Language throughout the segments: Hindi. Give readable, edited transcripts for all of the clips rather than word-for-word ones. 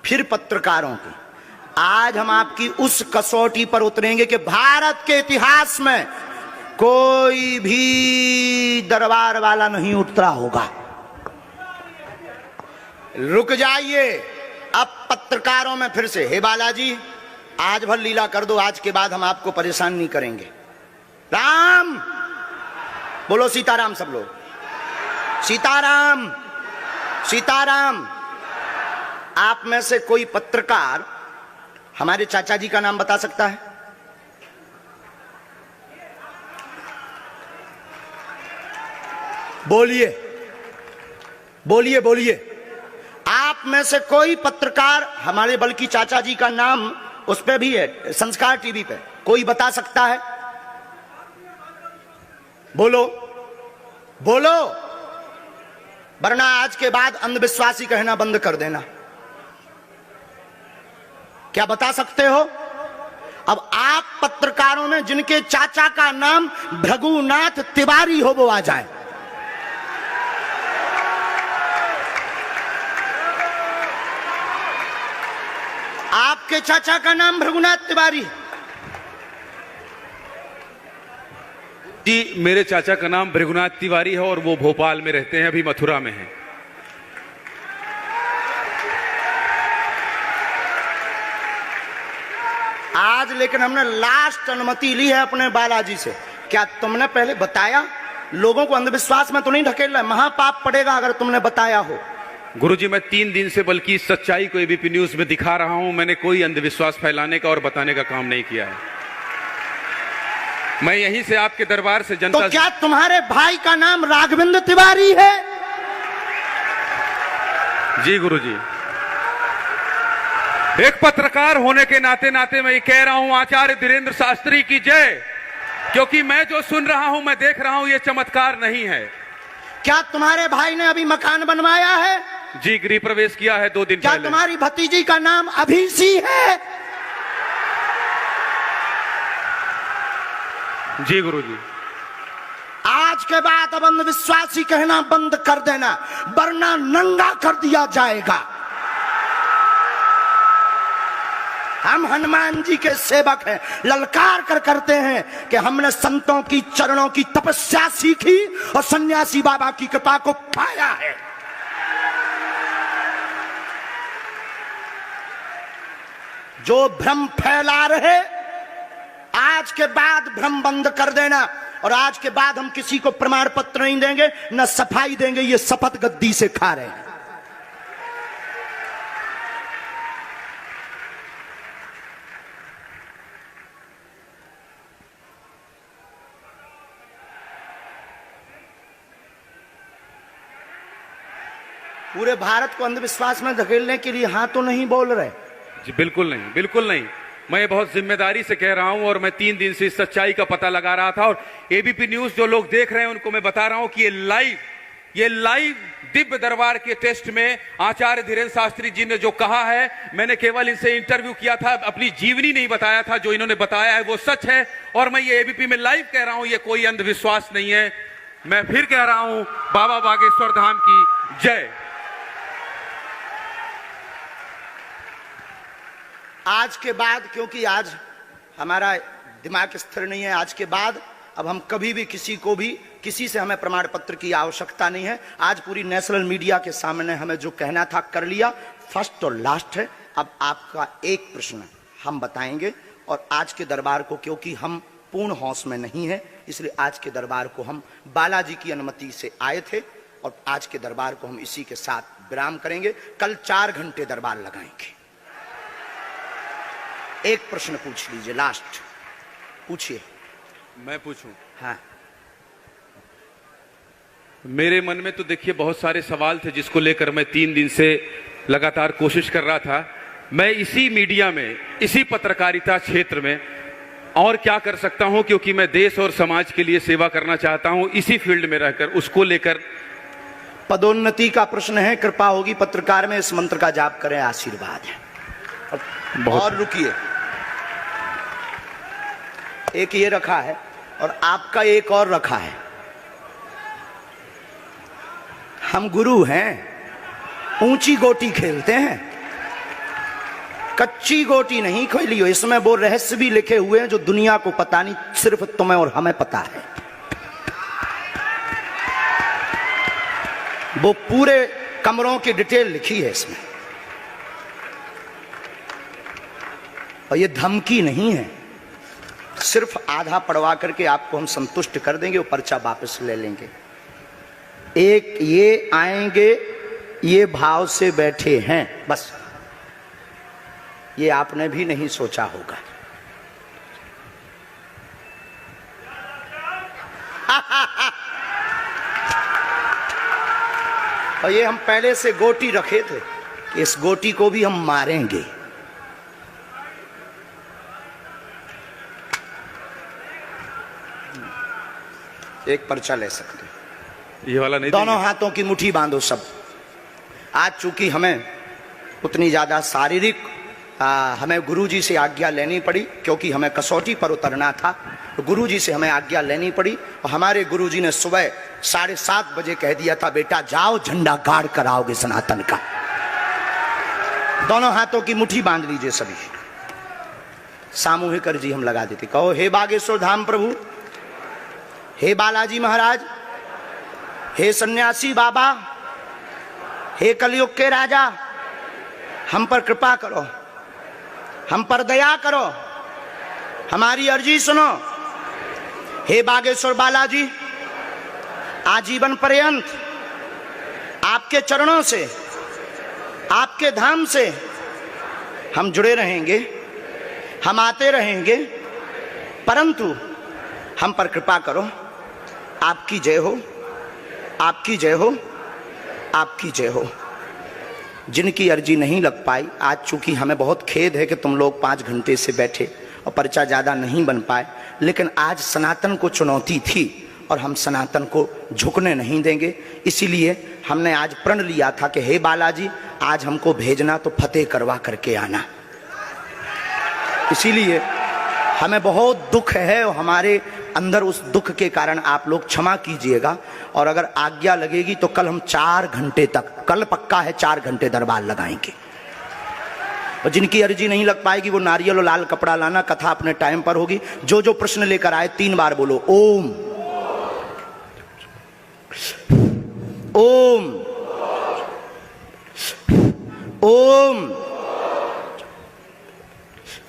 फिर पत्रकारों की। आज हम आपकी उस कसौटी पर उतरेंगे कि भारत के इतिहास में कोई भी दरबार वाला नहीं उतरा होगा। रुक जाइए, अब पत्रकारों में फिर से, हे बालाजी आज भर लीला कर दो, आज के बाद हम आपको परेशान नहीं करेंगे। राम बोलो, सीताराम सब लोग, सीताराम सीताराम। आप में से कोई पत्रकार हमारे चाचा जी का नाम बता सकता है? बोलिए बोलिए बोलिए। आप में से कोई पत्रकार हमारे बल्कि चाचा जी का नाम उस पे भी है, संस्कार टीवी पे, कोई बता सकता है? बोलो बोलो, वरना आज के बाद अंधविश्वासी कहना बंद कर देना। क्या बता सकते हो? अब आप पत्रकारों में जिनके चाचा का नाम भृगुनाथ तिवारी हो वो आ जाए। आपके चाचा का नाम भृगुनाथ तिवारी? जी, मेरे चाचा का नाम भृगुनाथ तिवारी है और वो भोपाल में रहते हैं, अभी मथुरा में हैं। आज लेकिन हमने लास्ट अनुमति ली है अपने बालाजी से। क्या तुमने पहले बताया? लोगों को अंधविश्वास में तो नहीं ढकेलना है, महापाप पड़ेगा अगर तुमने बताया हो। गुरुजी, मैं 3 दिन से बल्कि सच्चाई को एबीपी न्यूज में दिखा रहा हूं। मैंने कोई अंधविश्वास फैलाने का और बताने का काम नहीं किया है। मैं यहीं से आपके दरबार से जनता तो क्या तुम्हारे भाई का नाम राघवेंद्र तिवारी है? जी गुरुजी, एक पत्रकार होने के नाते नाते मैं ये कह रहा हूं, आचार्य धीरेन्द्र शास्त्री की जय। क्योंकि मैं जो सुन रहा हूं, मैं देख रहा हूं, ये चमत्कार नहीं है। क्या तुम्हारे भाई ने अभी मकान बनवाया है? जी, गृह प्रवेश किया है 2 दिन पहले। क्या तुम्हारी भतीजी का नाम अभिषी है? जी गुरुजी। आज के बाद अब अंधविश्वासी कहना बंद कर देना, वरना नंगा कर दिया जाएगा। हम हनुमान जी के सेवक हैं, ललकार कर करते हैं कि हमने संतों की चरणों की तपस्या सीखी और सन्यासी बाबा की कृपा को पाया है। जो भ्रम फैला रहे, आज के बाद भ्रम बंद कर देना। और आज के बाद हम किसी को प्रमाण पत्र नहीं देंगे, न सफाई देंगे, ये शपथ गद्दी से खा रहे हैं। पूरे भारत को अंधविश्वास में धकेलने के लिए हाँ तो नहीं बोल रहे? जी बिल्कुल नहीं, बिल्कुल नहीं। मैं बहुत जिम्मेदारी से कह रहा हूं और मैं 3 दिन से इस सच्चाई का पता लगा रहा था। और एबीपी न्यूज जो लोग देख रहे हैं उनको मैं बता रहा हूं कि ये लाइव दिव्य दरबार के टेस्ट में आचार्य धीरेन्द्र शास्त्री जी ने जो कहा है, मैंने केवल इनसे इंटरव्यू किया था, अपनी जीवनी नहीं बताया था। जो इन्होंने बताया है वो सच है और मैं ये एबीपी में लाइव कह रहा हूं, ये कोई अंधविश्वास नहीं है। मैं फिर कह रहा हूं, बाबा बागेश्वर धाम की जय। आज के बाद, क्योंकि आज हमारा दिमाग स्थिर नहीं है, आज के बाद अब हम कभी भी किसी से हमें प्रमाण पत्र की आवश्यकता नहीं है। आज पूरी नेशनल मीडिया के सामने हमें जो कहना था कर लिया, फर्स्ट और लास्ट है। अब आपका एक प्रश्न हम बताएंगे और आज के दरबार को, क्योंकि हम पूर्ण होश में नहीं है, इसलिए आज के दरबार को हम बालाजी की अनुमति से आए थे और आज के दरबार को हम इसी के साथ विराम करेंगे। कल 4 घंटे दरबार लगाएंगे। एक प्रश्न पूछ लीजिए, लास्ट पूछिए। मैं पूछूं? हाँ। मेरे मन में तो देखिए बहुत सारे सवाल थे जिसको लेकर मैं 3 दिन से लगातार कोशिश कर रहा था। मैं इसी मीडिया में, इसी पत्रकारिता क्षेत्र में और क्या कर सकता हूं, क्योंकि मैं देश और समाज के लिए सेवा करना चाहता हूं इसी फील्ड में रहकर। उसको लेकर पदोन्नति का प्रश्न है, कृपा होगी पत्रकार में, इस मंत्र का जाप करें, आशीर्वाद है। और रुकिए, एक ये रखा है और आपका एक और रखा है। हम गुरु हैं, ऊंची गोटी खेलते हैं। कच्ची गोटी नहीं खोली हो, इसमें वो रहस्य भी लिखे हुए हैं जो दुनिया को पता नहीं, सिर्फ तुम्हें और हमें पता है। वो पूरे कमरों की डिटेल लिखी है इसमें, और ये धमकी नहीं है, सिर्फ आधा पढ़वा करके आपको हम संतुष्ट कर देंगे, वो पर्चा वापस ले लेंगे। एक ये आएंगे, ये भाव से बैठे हैं, बस ये आपने भी नहीं सोचा होगा। और ये हम पहले से गोटी रखे थे कि इस गोटी को भी हम मारेंगे। एक पर्चा ले सकते, ये वाला नहीं, दोनों हाथों की मुट्ठी बांधो सब। आज चूंकि हमें उतनी ज्यादा शारीरिक हमें गुरुजी से आज्ञा लेनी पड़ी, क्योंकि हमें कसौटी पर उतरना था, तो गुरुजी से हमें आज्ञा लेनी पड़ी। और हमारे गुरुजी ने सुबह 7:30 बजे कह दिया था, बेटा जाओ झंडा गाड़ कर आओगे सनातन का। दोनों हाथों की मुट्ठी बांध लीजिए सभी, सामूहिक अर्जी हम लगा देते। कहो, हे बागेश्वर धाम प्रभु, हे बालाजी महाराज, हे सन्यासी बाबा, हे कलयुग के राजा, हम पर कृपा करो, हम पर दया करो, हमारी अर्जी सुनो। हे बागेश्वर बालाजी, आजीवन पर्यंत आपके चरणों से, आपके धाम से हम जुड़े रहेंगे, हम आते रहेंगे, परंतु हम पर कृपा करो। आपकी जय हो, आपकी जय हो, आपकी जय हो। जिनकी अर्जी नहीं लग पाई, आज चूंकि हमें बहुत खेद है कि तुम लोग 5 घंटे से बैठे और पर्चा ज़्यादा नहीं बन पाए, लेकिन आज सनातन को चुनौती थी और हम सनातन को झुकने नहीं देंगे। इसीलिए हमने आज प्रण लिया था कि हे बालाजी, आज हमको भेजना तो फतेह करवा करके आना। इसीलिए हमें बहुत दुख है और हमारे अंदर उस दुख के कारण आप लोग क्षमा कीजिएगा। और अगर आज्ञा लगेगी तो कल हम 4 घंटे तक, कल पक्का है 4 घंटे दरबार लगाएंगे। और जिनकी अर्जी नहीं लग पाएगी वो नारियल और लाल कपड़ा लाना, कथा अपने टाइम पर होगी। जो जो प्रश्न लेकर आए 3 बार बोलो ओम ओम ओम।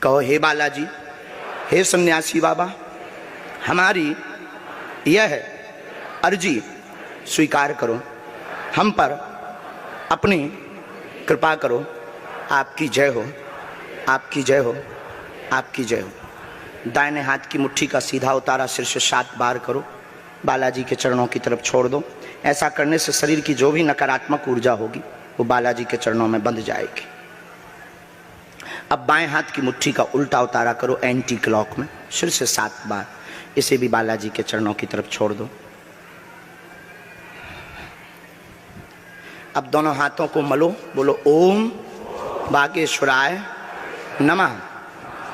कहो, हे बालाजी, हे सन्यासी बाबा, हमारी यह अर्जी स्वीकार करो, हम पर अपनी कृपा करो। आपकी जय हो, आपकी जय हो, आपकी जय हो। दाहिने हाथ की मुट्ठी का सीधा उतारा सिर से 7 बार करो, बालाजी के चरणों की तरफ छोड़ दो। ऐसा करने से शरीर की जो भी नकारात्मक ऊर्जा होगी वो बालाजी के चरणों में बंध जाएगी। अब बाएं हाथ की मुट्ठी का उल्टा उतारा करो एंटी क्लॉक में, सिर से 7 बार, इसे भी बालाजी के चरणों की तरफ छोड़ दो। अब दोनों हाथों को मलो, बोलो ओम बागेश्वराय नमः,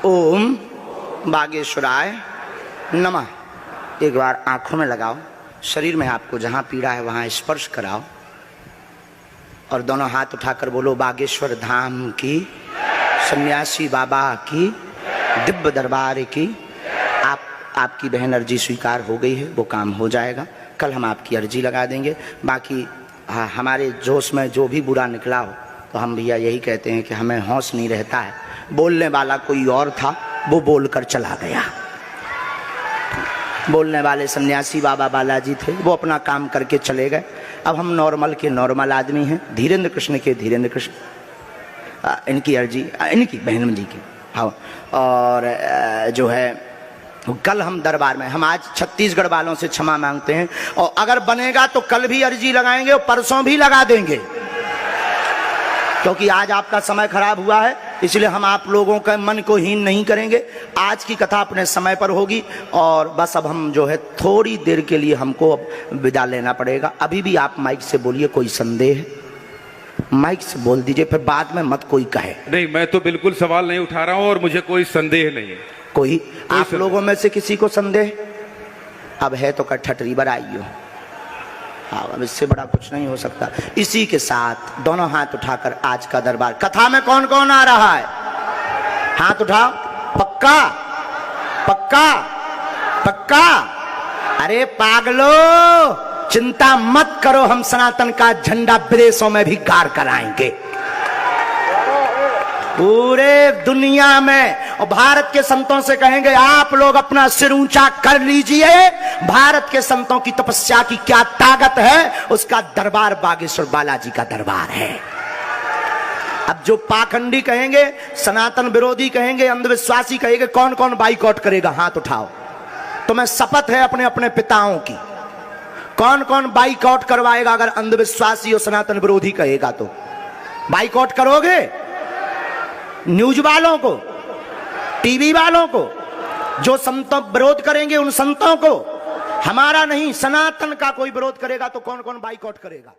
ओम बागेश्वराय नमः। एक बार आंखों में लगाओ, शरीर में आपको जहां पीड़ा है वहां स्पर्श कराओ और दोनों हाथ उठाकर बोलो बागेश्वर धाम की, सन्यासी बाबा की, दिव्य दरबार की। आपकी बहन अर्जी स्वीकार हो गई है, वो काम हो जाएगा। कल हम आपकी अर्जी लगा देंगे। बाकी हमारे जोश में जो भी बुरा निकला हो तो हम भैया यही कहते हैं कि हमें होश नहीं रहता है। बोलने वाला कोई और था, वो बोलकर चला गया। बोलने वाले सन्यासी बाबा बालाजी थे, वो अपना काम करके चले गए। अब हम नॉर्मल के नॉर्मल आदमी हैं, धीरेन्द्र कृष्ण के धीरेन्द्र कृष्ण। इनकी अर्जी, इनकी बहन जी की, हाँ। और जो है कल हम दरबार में, हम आज छत्तीसगढ़ वालों से क्षमा मांगते हैं, और अगर बनेगा तो कल भी अर्जी लगाएंगे और परसों भी लगा देंगे, क्योंकि आज आपका समय खराब हुआ है। इसलिए हम आप लोगों के मन को हीन नहीं करेंगे। आज की कथा अपने समय पर होगी और बस अब हम जो है थोड़ी देर के लिए हमको अब विदा लेना पड़ेगा। अभी भी आप माइक से बोलिए, कोई संदेह है माइक से बोल दीजिए, फिर बाद में मत कोई कहे। नहीं, मैं तो बिल्कुल सवाल नहीं उठा रहा हूं और मुझे कोई संदेह नहीं है। कोई आप लोगों में से किसी को संदेह अब है तो ठटरी बनाइयो। हाँ, अब इससे बड़ा कुछ नहीं हो सकता। इसी के साथ दोनों हाथ उठाकर आज का दरबार, कथा में कौन कौन आ रहा है? हाथ उठाओ। पक्का पक्का पक्का। अरे पागलो, चिंता मत करो, हम सनातन का झंडा विदेशों में भी गाड़ कर आएंगे, पूरे दुनिया में। और भारत के संतों से कहेंगे आप लोग अपना सिर ऊंचा कर लीजिए, भारत के संतों की तपस्या की क्या ताकत है, उसका दरबार बागेश्वर बालाजी का दरबार है। अब जो पाखंडी कहेंगे, सनातन विरोधी कहेंगे, अंधविश्वासी कहेंगे, कौन कौन बाइकआउट करेगा? हाथ उठाओ। तुम्हें शपथ है अपने अपने पिताओं की, कौन कौन बाइकआउट करवाएगा? अगर अंधविश्वासी और सनातन विरोधी कहेगा तो बाइकआउट करोगे? न्यूज वालों को, टीवी वालों को, जो संतों विरोध करेंगे उन संतों को, हमारा नहीं सनातन का कोई विरोध करेगा तो कौन कौन बाइकआउट करेगा?